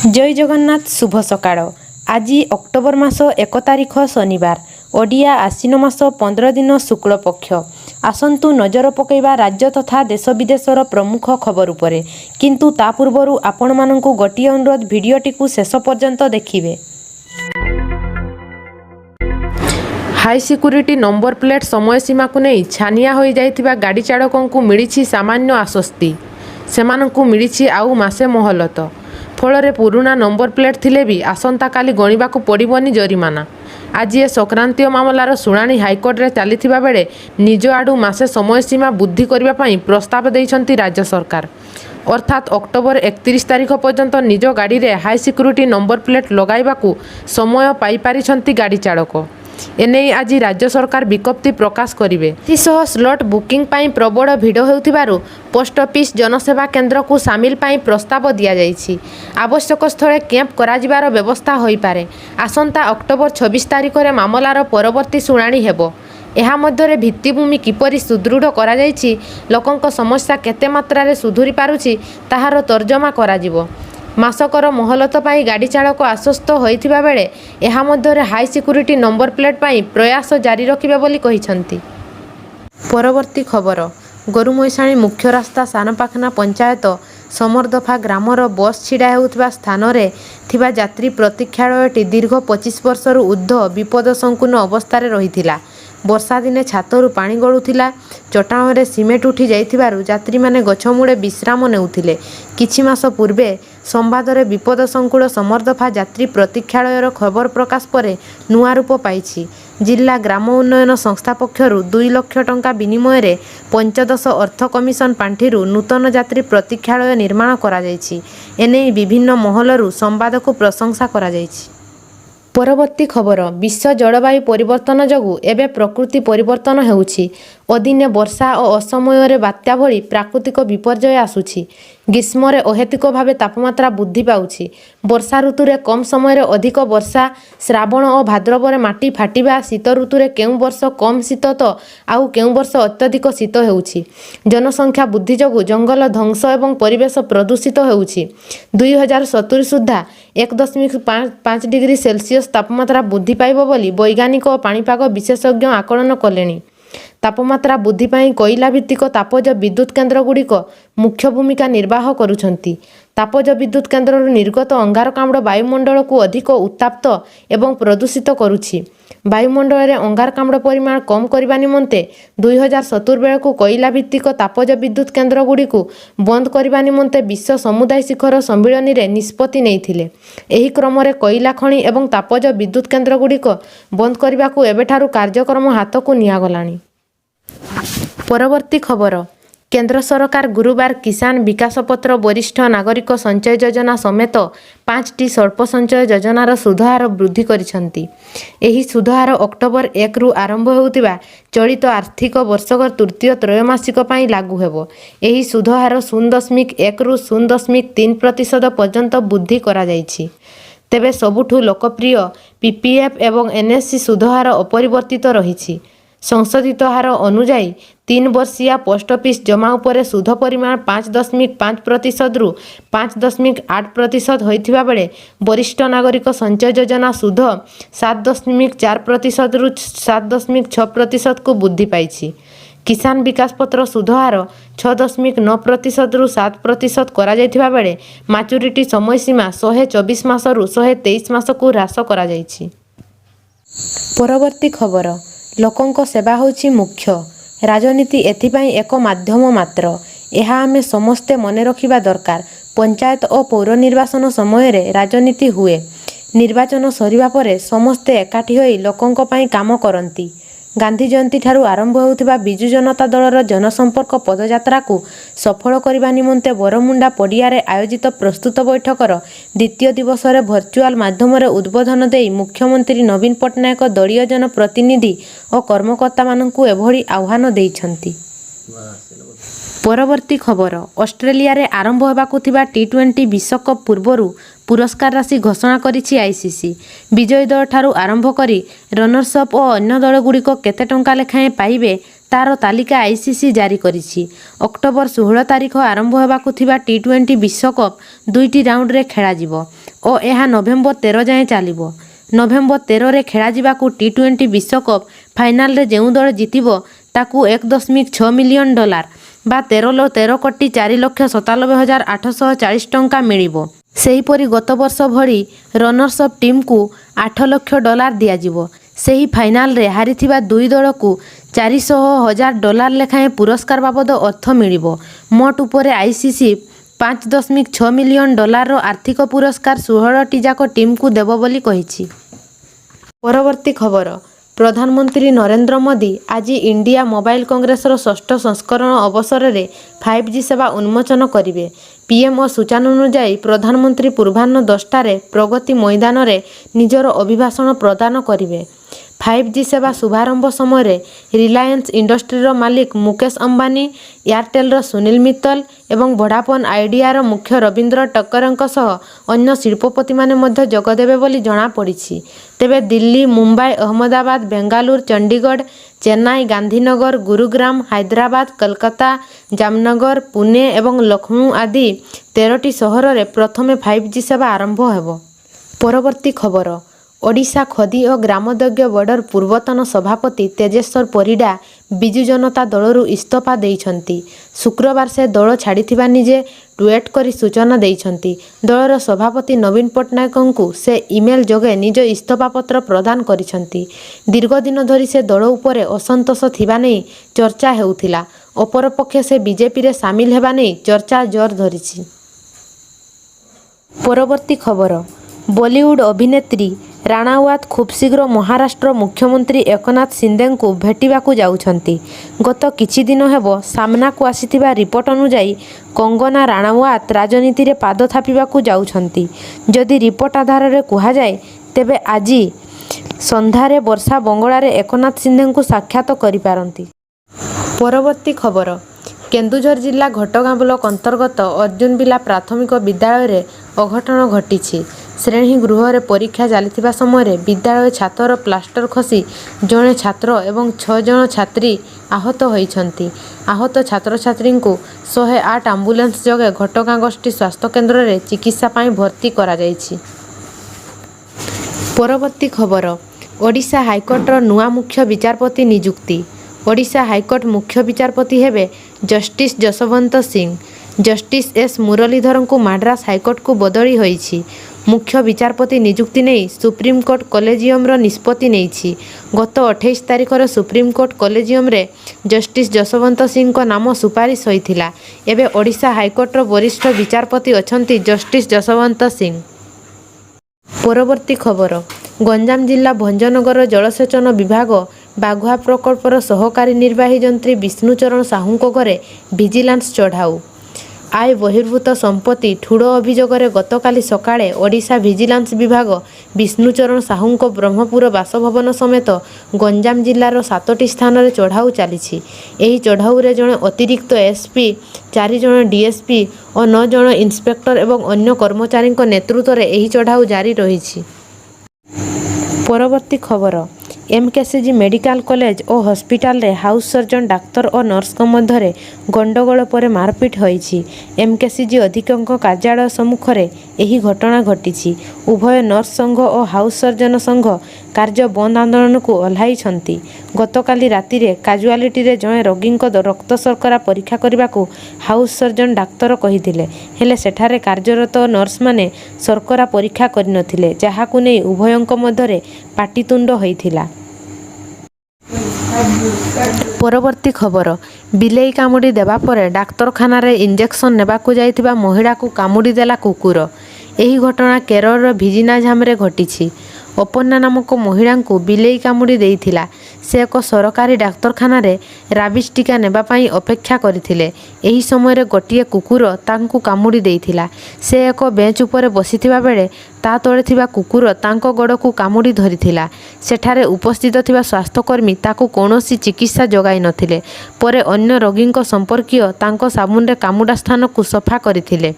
जय जगन्नाथ शुभ सकाळ। आज अक्टोबर मास 1 तारिख शनिवार, ओडिया आश्विन मास 15 दिन शुक्ल पक्ष। आसंतु नजर पकईबा राज्य तथा देश विदेशर प्रमुख खबर उपरे, किंतु ता पूर्वरु आपण माननकु गोटिए अनुरोध, भिडियोटी को शेष पर्यंत देखिबे। हाई सिक्यूरिटी नंबर प्लेट समय सीमा को नहीं छानिया हो जाइथिबा गाड़ी चालकों को मिली सामान्य आश्वस्ति। सेमानंकु मिली आउ मासे मोहलत। फल पुराना नंबर प्लेट थिले भी आसंता काली गणिबाकु पड़िबनी जरिमाना। आज ए संक्रांतीय मामलार शुणाणी हाइकोर्ट रे चलीथिबा बेले निज आडू मासे समय सीमा बुद्धि करबा पई प्रस्ताव देइछंती राज्य सरकार। अर्थात अक्टोबर 31 तारिख पर्यंत निज गाड़ी रे हाई सिक्यूरिटी नंबर प्लेट लगाइबाकू समय पाई पारिछंती गाड़ी चालक। एने आज राज्य सरकार विज्ञप्ति प्रकाश करेंगे। स्लॉट बुकिंग पाई प्रबल भिड़ होउथिबारु पोस्ट ऑफिस जनसेवा केन्द्र को सामिल पाई प्रस्ताव दिया जाइछि। आवश्यक स्थले कैंप कराजिबार व्यवस्था होई पारे। आसंता अक्टोबर 26 तारिख रे मामलार परवर्ती शुणाणी हेबो। एहा मध्यरे भित्तिभूमि किपरि सुदृढ़ करा जाइछि, लोकंक समस्या केते मात्रा रे सुधुरी पारुछि ताहार तर्जमा कराजिबो। मासकर मोहलत पाई गाड़ी चालक आश्वस्त होइथिबा बेले एहा मध्यरे हाई सिक्यूरिटी नंबर प्लेट पाई प्रयास जारी रखिबे बोली कहिसंती। परवर्ती खबर, गोरुमैसाणी मुख्य रास्ता सानपाखना पंचायत समरदफा ग्रामर बस छिड़ा हेउथिबा स्थान रे थिबा यात्री प्रतीक्षालयटी दीर्घ 25 वर्षरु ऊर्ध्व विपद संकुल अवस्था रहिथिला। वर्षा दिने छातरु पानी गळुथिला। चट्टाण रे सिमेंट उठी जाइथिबारु यात्री माने गछमुड़े विश्राम नेउथिले। किछि मास पूर्वे संवाद रे विपद संकुल समरदफा यात्री प्रतीक्षालयर खबर प्रकाश परे नुआ रूप पाइछि। जिला ग्राम उन्नयन संस्था पक्षरु 2 लाख टंका विनिमय रे पंचदश अर्थ कमिशन पांठिरु नूतन यात्री प्रतीक्षालय निर्माण करा जाइछि। एने विभिन्न महलरु संवाद को प्रशंसा करा जाइछि। परवर्ती खबर, विश्व जलवायु परिवर्तन जगु एबे प्रकृति परिवर्तन हेउछि। अदिने वर्षा और असमय बात्या भली प्राकृतिक विपर्यय आसुछि। ग्रीष्म रे अहेतुक भावे तापमात्रा वृद्धि पाउछि। वर्षा ऋतु रे कम समय रे अधिक वर्षा, श्रावण और भाद्रव रे माटी फाटिबा, शीत ऋतु रे केउ वर्ष कम शीत तो आउ केउ वर्ष अत्यधिक शीत हेउछि। जनसंख्या वृद्धि जगु जंगल ध्वंस एवं परिवेश प्रदूषित हेउछि। 2070 सुद्धा 1.5 डिग्री सेल्सियस तापमात्रा वृद्धि पाइब बोली वैज्ञानिक और पाणीपाग विशेषज्ञ आकलन कलेनि। तापमात्रा वृद्धि पाई कोयला भित्तिक तापज विद्युत केन्द्र गुड़िक मुख्य भूमिका निर्वाह करुछंती। तापज विद्युत केन्द्र निर्गत अंगारकाम्ल वायुमंडल को अधिक उत्ताप्त एवं प्रदूषित करुछि। वायुमंडल में अंगारकाम्ल परिमाण कम करने निमंते 2070 बेलू कोयला भित्तिक तापज विद्युत केन्द्र गुड़िक बंद करने निमंते विश्व समुदाय शिखर सम्मिलन में निष्पत्ति नेइथिले। एही क्रम में कोयला खनि एवं तापज विद्युत केन्द्र गुड़िक बंद करने को एबेठारु कार्यक्रम हाथ को नियागलानी। परवर्ती खबर, केंद्र सरकार गुरुवार किसान विकास पत्र वरिष्ठ नागरिक संचय योजना समेत 5टी स्वल्प संचय योजनार सुधहार वृद्धि करिसंती। एही सुधहार अक्टोबर 1 रु आरंभ होउतिबा चलित आर्थिक वर्षकर तृतीय त्रैमासिक पई लागू हेबो। एही सुधहार 0.1 रु 0.3% पर्यंत वृद्धि करा जाइछि। तेबे सबुठु लोकप्रिय पीपीएफ एवं एनएससी सुधहार अपरिवर्तित रहिछि। संशोधित हार अनुजाई 3 वर्षिया पोस्ट ऑफिस जमा उपरे सुध परिमाण 5.5% रु 5.8% होइथिबा बेले वरिष्ठ नागरिक संचय योजना सुध 7.4% रु 7.6% को वृद्धि पाइछि। किसान विकास पत्र सुध हार 6.9% रु 7% करा जाइथिबा बेले मैच्योरिटी समय सीमा 124 मास रु 123 मास को ह्रास करा जाइछि। परवर्ती खबर, लोकंक सेवा होछि मुख्य, राजनीति एथिपाई एक माध्यम मात्र। यह आमे समस्ते मने रखिबा दरकार। पंचायत और पौर निर्वाचन समय रे राजनीति हुए। निर्वाचन सरिबा परे समस्ते एकाठी होई लोकंक पई काम करंती। गांधी जयंती ठारू आरंभ होउथिबा बिजु जनता दलर जनसंपर्क पदयात्रा को सफल करने निमंते बरमुंडा पड़िया रे आयोजित प्रस्तुत बैठकर द्वितीय दिवस रे भर्चुआल माध्यम रे उद्बोधन देई मुख्यमंत्री नवीन पट्टनायक दलीय जन प्रतिनिधि और कर्मकर्ता माननकु एभली आह्वान देइछंती। ପରବର୍ତ୍ତୀ ଖବର ଅଷ୍ଟ୍ରେଲିଆରେ ଆରମ୍ଭ ହେବାକୁ ଥିବା ଟି20 ବିଶ୍ୱକପ୍ ପୂର୍ବରୁ ପୁରସ୍କାର ରାଶି ଘୋଷଣା କରିଛି ଆଇସିସି। ବିଜୟୀ ଦଳଠାରୁ ଆରମ୍ଭ କରି ରନର୍ସ ଅପ୍ ଓ ଅନ୍ୟ ଦଳଗୁଡ଼ିକ କେତେ ଟଙ୍କା ଲେଖାଏଁ ପାଇବେ ତାର ତାଲିକା ଆଇସିସି ଜାରି କରିଛି। ଅକ୍ଟୋବର 16 ତାରିଖ ଆରମ୍ଭ ହେବାକୁ ଥିବା ଟି20 ବିଶ୍ୱକପ୍ 2ଟି ରାଉଣ୍ଡରେ ଖେଳାଯିବ ଓ ଏହା ନଭେମ୍ବର 13 ଯାଏଁ ଚାଲିବ। ନଭେମ୍ବର 13ରେ ଖେଳାଯିବାକୁ ଟି20 ବିଶ୍ୱକପ୍ ଫାଇନାଲରେ ଯେଉଁ ଦଳ ଜିତିବ ତାକୁ $1.6 ମିଲିୟନ ବା 13,04,497,840 ଟଙ୍କା ମିଳିବ। ସେହିପରି ଗତ ବର୍ଷ ଭଳି ରନର୍ସ ଅପ୍ ଟିମ୍କୁ $8 ଲକ୍ଷ ଦିଆଯିବ। ସେହି ଫାଇନାଲରେ ହାରିଥିବା ଦୁଇ ଦଳକୁ $400,000 ଲେଖାଏଁ ପୁରସ୍କାର ବାବଦ ଅର୍ଥ ମିଳିବ। ମୋଟ ଉପରେ ଆଇସିସି $5.6 ମିଲିୟନ ଆର୍ଥିକ ପୁରସ୍କାର 16ଟି ଯାକ ଟିମ୍କୁ ଦେବ ବୋଲି କହିଛି। ପରବର୍ତ୍ତୀ ଖବର ପ୍ରଧାନମନ୍ତ୍ରୀ ନରେନ୍ଦ୍ର ମୋଦି ଆଜି ଇଣ୍ଡିଆ ମୋବାଇଲ କଂଗ୍ରେସର 6ଠ ସଂସ୍କରଣ ଅବସରରେ 5G ସେବା ଉନ୍ମୋଚନ କରିବେ। ପିଏମ୍ଓ ସୂଚନାନୁଯାୟୀ ପ୍ରଧାନମନ୍ତ୍ରୀ ପୂର୍ବାହ୍ନ 10ଟାରେ ପ୍ରଗତି ମଇଦାନରେ ନିଜର ଅଭିଭାଷଣ ପ୍ରଦାନ କରିବେ। 5G ସେବା ଶୁଭାରମ୍ଭ ସମୟରେ ରିଲାଏନ୍ସ ଇଣ୍ଡଷ୍ଟ୍ରିର ମାଲିକ ମୁକେଶ ଅମ୍ବାନୀ, ଏୟାରଟେଲର ସୁନୀଲ ମିତ୍ତଲ ଏବଂ ଭୋଡାଫୋନ ଆଇଡିଆର ମୁଖ୍ୟ ରବୀନ୍ଦ୍ର ଟକ୍କରଙ୍କ ସହ ଅନ୍ୟ ଶିଳ୍ପପତିମାନେ ମଧ୍ୟ ଯୋଗଦେବେ ବୋଲି ଜଣାପଡ଼ିଛି। ତେବେ ଦିଲ୍ଲୀ, ମୁମ୍ବାଇ, ଅହମ୍ମଦାବାଦ, ବେଙ୍ଗାଲୁରୁ, ଚଣ୍ଡିଗଡ଼, ଚେନ୍ନାଇ, ଗାନ୍ଧୀନଗର, ଗୁରୁଗ୍ରାମ, ହାଇଦ୍ରାବାଦ, କୋଲକାତା, ଜାମନଗର, ପୁନେ ଏବଂ ଲକ୍ଷ୍ନୌ ଆଦି 13ଟି ସହରରେ ପ୍ରଥମେ 5G ସେବା ଆରମ୍ଭ ହେବ। ପରବର୍ତ୍ତୀ ଖବର ଓଡ଼ିଶା ଖଦି ଓ ଗ୍ରାମୋଦ୍ୟୋଗ ବୋର୍ଡର ପୂର୍ବତନ ସଭାପତି ତେଜେଶ୍ୱର ପରିଡା ବିଜୁ ଜନତା ଦଳରୁ ଇସ୍ତଫା ଦେଇଛନ୍ତି। ଶୁକ୍ରବାର ସେ ଦଳ ଛାଡ଼ିଥିବା ନିଜେ ଟ୍ୱିଟ୍ କରି ସୂଚନା ଦେଇଛନ୍ତି। ଦଳର ସଭାପତି ନବୀନ ପଟ୍ଟନାୟକଙ୍କୁ ସେ ଇମେଲ ଯୋଗେ ନିଜ ଇସ୍ତଫାପତ୍ର ପ୍ରଦାନ କରିଛନ୍ତି। ଦୀର୍ଘ ଦିନ ଧରି ସେ ଦଳ ଉପରେ ଅସନ୍ତୋଷ ଥିବା ନେଇ ଚର୍ଚ୍ଚା ହେଉଥିଲା। ଅପରପକ୍ଷେ ସେ ବିଜେପିରେ ସାମିଲ ହେବା ନେଇ ଚର୍ଚ୍ଚା ଜୋର ଧରିଛି। ପରବର୍ତ୍ତୀ ଖବର ବଲିଉଡ୍ ଅଭିନେତ୍ରୀ ରାଣାୱତ ଖୁବ୍ ଶୀଘ୍ର ମହାରାଷ୍ଟ୍ର ମୁଖ୍ୟମନ୍ତ୍ରୀ ଏକନାଥ ସିନ୍ଦେଙ୍କୁ ଭେଟିବାକୁ ଯାଉଛନ୍ତି। ଗତ କିଛି ଦିନ ହେବ ସାମ୍ନାକୁ ଆସିଥିବା ରିପୋର୍ଟ ଅନୁଯାୟୀ କଙ୍ଗନା ରାଣାୱତ ରାଜନୀତିରେ ପାଦ ଥାପିବାକୁ ଯାଉଛନ୍ତି। ଯଦି ରିପୋର୍ଟ ଆଧାରରେ କୁହାଯାଏ ତେବେ ଆଜି ସନ୍ଧ୍ୟାରେ ବର୍ଷା ବଙ୍ଗଳାରେ ଏକନାଥ ସିନ୍ଦେଙ୍କୁ ସାକ୍ଷାତ କରିପାରନ୍ତି। ପରବର୍ତ୍ତୀ ଖବର କେନ୍ଦୁଝର ଜିଲ୍ଲା ଘଟଗାଁ ବ୍ଲକ ଅନ୍ତର୍ଗତ ଅର୍ଜୁନବିଲା ପ୍ରାଥମିକ ବିଦ୍ୟାଳୟରେ ଅଘଟଣ ଘଟିଛି। ଶ୍ରେଣୀ ଗୃହରେ ପରୀକ୍ଷା ଚାଲିଥିବା ସମୟରେ ବିଦ୍ୟାଳୟ ଛାତର ପ୍ଲାଷ୍ଟର ଖସି ଜଣେ ଛାତ୍ର ଏବଂ 6 ଜଣ ଛାତ୍ରୀ ଆହତ ହୋଇଛନ୍ତି। ଆହତ ଛାତ୍ରଛାତ୍ରୀଙ୍କୁ 108 ଆମ୍ବୁଲାନ୍ସ ଯୋଗେ ଘଟଗାଁ ଗୋଷ୍ଠୀ ସ୍ୱାସ୍ଥ୍ୟକେନ୍ଦ୍ରରେ ଚିକିତ୍ସା ପାଇଁ ଭର୍ତ୍ତି କରାଯାଇଛି। ପରବର୍ତ୍ତୀ ଖବର ଓଡ଼ିଶା ହାଇକୋର୍ଟର ନୂଆ ମୁଖ୍ୟ ବିଚାରପତି ନିଯୁକ୍ତି। ଓଡ଼ିଶା ହାଇକୋର୍ଟ ମୁଖ୍ୟ ବିଚାରପତି ହେବେ justice Yashwant Singh. Justice S ମୁରଲୀଧରଙ୍କୁ ମାଡ୍ରାସ ହାଇକୋର୍ଟକୁ ବଦଳି ହୋଇଛି। ମୁଖ୍ୟ ବିଚାରପତି ନିଯୁକ୍ତି ନେଇ ସୁପ୍ରିମକୋର୍ଟ କଲେଜିୟମର ନିଷ୍ପତ୍ତି ନେଇଛି। ଗତ 28 ତାରିଖରେ ସୁପ୍ରିମକୋର୍ଟ କଲେଜିୟମରେ ଜଷ୍ଟିସ୍ ଯଶବନ୍ତ ସିଂଙ୍କ ନାମ ସୁପାରିଶ ହୋଇଥିଲା। ଏବେ ଓଡ଼ିଶା ହାଇକୋର୍ଟର ବରିଷ୍ଠ ବିଚାରପତି ଅଛନ୍ତି ଜଷ୍ଟିସ୍ ଯଶବନ୍ତ ସିଂ। ପରବର୍ତ୍ତୀ ଖବର ଗଞ୍ଜାମ ଜିଲ୍ଲା ଭଞ୍ଜନଗର ଜଳସେଚନ ବିଭାଗ ବାଘୁଆ ପ୍ରକଳ୍ପର ସହକାରୀ ନିର୍ବାହୀ ଯନ୍ତ୍ରୀ ବିଷ୍ଣୁଚରଣ ସାହୁଙ୍କ ଘରେ ଭିଜିଲାନ୍ସ ଚଢ଼ାଉ। ଆୟ ବହିର୍ଭୂତ ସମ୍ପତ୍ତି ଠୁଳ ଅଭିଯୋଗରେ ଗତକାଲି ସକାଳେ ଓଡ଼ିଶା ଭିଜିଲାନ୍ସ ବିଭାଗ ବିଷ୍ଣୁଚରଣ ସାହୁଙ୍କ ବ୍ରହ୍ମପୁର ବାସଭବନ ସମେତ ଗଞ୍ଜାମ ଜିଲ୍ଲାର 7ଟି ସ୍ଥାନରେ ଚଢ଼ାଉ ଚାଲିଛି। ଏହି ଚଢ଼ାଉରେ ଜଣେ ଅତିରିକ୍ତ ଏସ୍ପି, 4 ଜଣ ଡିଏସ୍ପି ଓ 9 ଜଣ ଇନ୍ସପେକ୍ଟର ଏବଂ ଅନ୍ୟ କର୍ମଚାରୀଙ୍କ ନେତୃତ୍ୱରେ ଏହି ଚଢ଼ାଉ ଜାରି ରହିଛି। ପରବର୍ତ୍ତୀ ଖବର ଏମ୍କେସିଜି ମେଡିକାଲ କଲେଜ ଓ ହସ୍ପିଟାଲରେ ହାଉସ୍ ସର୍ଜନ ଡାକ୍ତର ଓ ନର୍ସଙ୍କ ମଧ୍ୟରେ ଗଣ୍ଡଗୋଳ ପରେ ମାରପିଟ ହୋଇଛି। ଏମ୍କେସିଜି ଅଧୀକ୍ଷକଙ୍କ କାର୍ଯ୍ୟାଳୟ ସମ୍ମୁଖରେ ଏହି ଘଟଣା ଘଟିଛି। ଉଭୟ ନର୍ସ ସଂଘ ଓ ହାଉସ୍ ସର୍ଜନ ସଂଘ କାର୍ଯ୍ୟ ବନ୍ଦ ଆନ୍ଦୋଳନକୁ ଓହ୍ଲାଇଛନ୍ତି। ଗତକାଲି ରାତିରେ କାଜୁଆଲିଟିରେ ଜଣେ ରୋଗୀଙ୍କ ରକ୍ତ ଶର୍କରା ପରୀକ୍ଷା କରିବାକୁ ହାଉସ୍ ସର୍ଜନ ଡାକ୍ତର କହିଥିଲେ, ହେଲେ ସେଠାରେ କାର୍ଯ୍ୟରତ ନର୍ସମାନେ ଶର୍କରା ପରୀକ୍ଷା କରିନଥିଲେ, ଯାହାକୁ ନେଇ ଉଭୟଙ୍କ ମଧ୍ୟରେ ପାଟିତୁଣ୍ଡ ହୋଇଥିଲା। ପରବର୍ତ୍ତୀ ଖବର ବିଲେଇ କାମୁଡ଼ି ଦେବା ପରେ ଡାକ୍ତରଖାନାରେ ଇଞ୍ଜେକ୍ସନ ନେବାକୁ ଯାଇଥିବା ମହିଳାକୁ କାମୁଡ଼ି ଦେଲା କୁକୁର। ଏହି ଘଟଣା କେରଳର ଭିଜିନାଝାମରେ ଘଟିଛି। ଅପର୍ଣ୍ଣା ନାମକ ମହିଳାଙ୍କୁ ବିଲେଇ କାମୁଡ଼ି ଦେଇଥିଲା। ସେ ଏକ ସରକାରୀ ଡାକ୍ତରଖାନାରେ ରାବିସ୍ ଟିକା ନେବା ପାଇଁ ଅପେକ୍ଷା କରିଥିଲେ। ଏହି ସମୟରେ ଗୋଟିଏ କୁକୁର ତାଙ୍କୁ କାମୁଡ଼ି ଦେଇଥିଲା। ସେ ଏକ ବେଞ୍ଚ ଉପରେ ବସିଥିବା ବେଳେ ତା ତଳେ ଥିବା କୁକୁର ତାଙ୍କ ଗୋଡ଼କୁ କାମୁଡ଼ି ଧରିଥିଲା। ସେଠାରେ ଉପସ୍ଥିତ ଥିବା ସ୍ୱାସ୍ଥ୍ୟକର୍ମୀ ତାକୁ କୌଣସି ଚିକିତ୍ସା ଯୋଗାଇ ନଥିଲେ। ପରେ ଅନ୍ୟ ରୋଗୀଙ୍କ ସମ୍ପର୍କୀୟ ତାଙ୍କ ସାବୁନରେ କାମୁଡ଼ା ସ୍ଥାନକୁ ସଫା କରିଥିଲେ।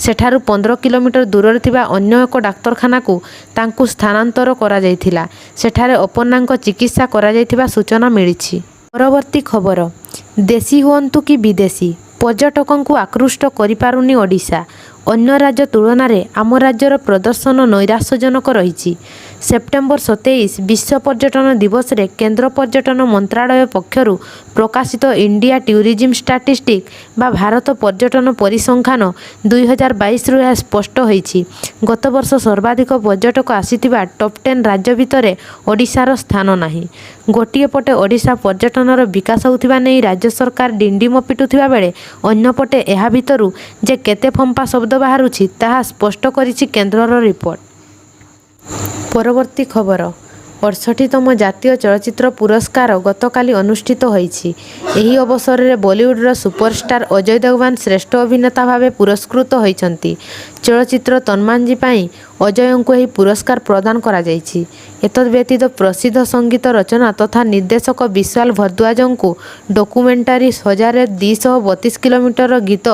ସେଠାରୁ 15 କିଲୋମିଟର ଦୂରରେ ଥିବା ଅନ୍ୟ ଏକ ଡାକ୍ତରଖାନାକୁ ତାଙ୍କୁ ସ୍ଥାନାନ୍ତର କରାଯାଇଥିଲା। ସେଠାରେ ଅପର୍ଣ୍ଣାଙ୍କ ଚିକିତ୍ସା କରାଯାଇଥିବା ସୂଚନା ମିଳିଛି। ପରବର୍ତ୍ତୀ ଖବର, ଦେଶୀ ହୁଅନ୍ତୁ କି ବିଦେଶୀ, ପର୍ଯ୍ୟଟକଙ୍କୁ ଆକୃଷ୍ଟ କରିପାରୁନି ଓଡ଼ିଶା। ଅନ୍ୟ ରାଜ୍ୟ ତୁଳନାରେ ଆମ ରାଜ୍ୟର ପ୍ରଦର୍ଶନ ନୈରାଶ୍ୟଜନକ ରହିଛି। ସେପ୍ଟେମ୍ବର 27 ବିଶ୍ୱ ପର୍ଯ୍ୟଟନ ଦିବସରେ କେନ୍ଦ୍ର ପର୍ଯ୍ୟଟନ ମନ୍ତ୍ରାଳୟ ପକ୍ଷରୁ ପ୍ରକାଶିତ ଇଣ୍ଡିଆ ଟୁରିଜିମ୍ ଷ୍ଟାଟିଷ୍ଟିକ୍ ବା ଭାରତ ପର୍ଯ୍ୟଟନ ପରିସଂଖ୍ୟାନ 2022ରୁ ଏହା ସ୍ପଷ୍ଟ ହୋଇଛି। ଗତବର୍ଷ ସର୍ବାଧିକ ପର୍ଯ୍ୟଟକ ଆସିଥିବା ଟପ୍ 10 ରାଜ୍ୟ ଭିତରେ ଓଡ଼ିଶାର ସ୍ଥାନ ନାହିଁ। ଗୋଟିଏ ପଟେ ଓଡ଼ିଶା ପର୍ଯ୍ୟଟନର ବିକାଶ ହେଉଥିବା ନେଇ ରାଜ୍ୟ ସରକାର ଡିଣ୍ଡିମ ପିଟୁଥିବା ବେଳେ ଅନ୍ୟପଟେ ଏହା ଭିତରୁ ଯେ କେତେ ଫମ୍ପା ଶବ୍ଦ ବାହାରୁଛି ତାହା ସ୍ପଷ୍ଟ କରିଛି କେନ୍ଦ୍ରର ରିପୋର୍ଟ। ପରବର୍ତ୍ତୀ ଖବର, 68ତମ ଜାତୀୟ ଚଳଚ୍ଚିତ୍ର ପୁରସ୍କାର ଗତକାଲି ଅନୁଷ୍ଠିତ ହୋଇଛି। ଏହି ଅବସରରେ ବଲିଉଡର ସୁପରଷ୍ଟାର ଅଜୟ ଦେବଗନ ଶ୍ରେଷ୍ଠ ଅଭିନେତା ଭାବେ ପୁରସ୍କୃତ ହୋଇଛନ୍ତି। ଚଳଚ୍ଚିତ୍ର ତନ୍ମାଝି ପାଇଁ ଅଜୟଙ୍କୁ ଏହି ପୁରସ୍କାର ପ୍ରଦାନ କରାଯାଇଛି। ଏତଦ୍‌ବ୍ୟତୀତ ପ୍ରସିଦ୍ଧ ସଙ୍ଗୀତ ରଚନା ତଥା ନିର୍ଦ୍ଦେଶକ ବିଶାଲ ଭରଦ୍ୱାଜଙ୍କୁ ଡକୁମେଣ୍ଟାରୀ 1232 କିଲୋମିଟରର ଗୀତ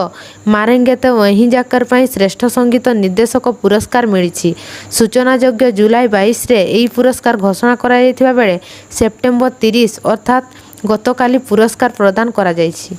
ମାରେଙ୍ଗେ ତ ୱହିଁ ଜାକର ପାଇଁ ଶ୍ରେଷ୍ଠ ସଙ୍ଗୀତ ନିର୍ଦ୍ଦେଶକ ପୁରସ୍କାର ମିଳିଛି। ସୂଚନାଯୋଗ୍ୟ, ଜୁଲାଇ 22ରେ ଏହି ପୁରସ୍କାର ଘୋଷଣା କରାଯାଇଥିବା ବେଳେ ସେପ୍ଟେମ୍ବର 30 ଅର୍ଥାତ୍ ଗତକାଲି ପୁରସ୍କାର ପ୍ରଦାନ କରାଯାଇଛି।